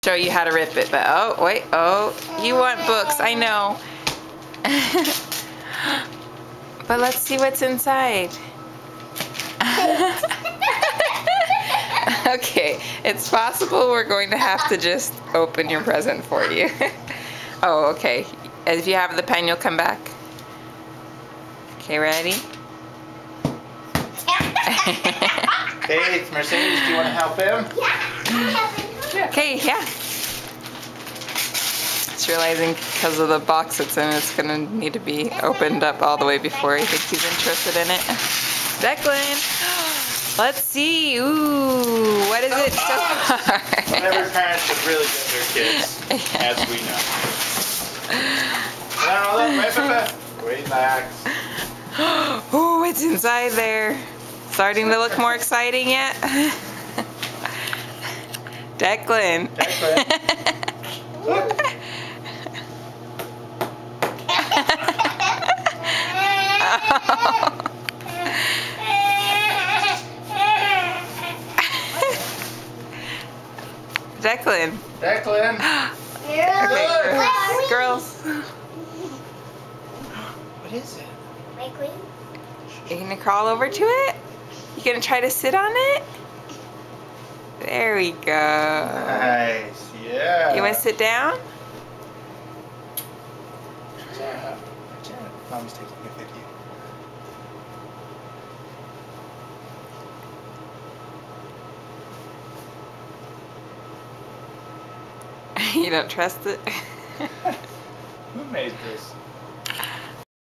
show you how to rip it, but oh, wait, oh, you want books, I know. But let's see what's inside. Okay, it's possible we're going to have to just open your present for you. Oh, okay. If you have the pen, you'll come back. Okay, ready? Hey, it's Mercedes. Do you want to help him? Yeah. Okay, yeah. Just realizing because of the box it's in, it's going to need to be opened up all the way before I think he's interested in it. Declan, let's see. Ooh, what is it so far? Whatever parents should really get their kids, as we know. No, wait, relax. Ooh, what's inside there? Starting to look more exciting yet? Declan. Declan. Declan. Okay, girls. What is it? My queen. You gonna crawl over to it? You gonna try to sit on it? There we go. Nice, yeah. You wanna sit down? Yeah. Mommy's taking a video. You don't trust it? Who made this?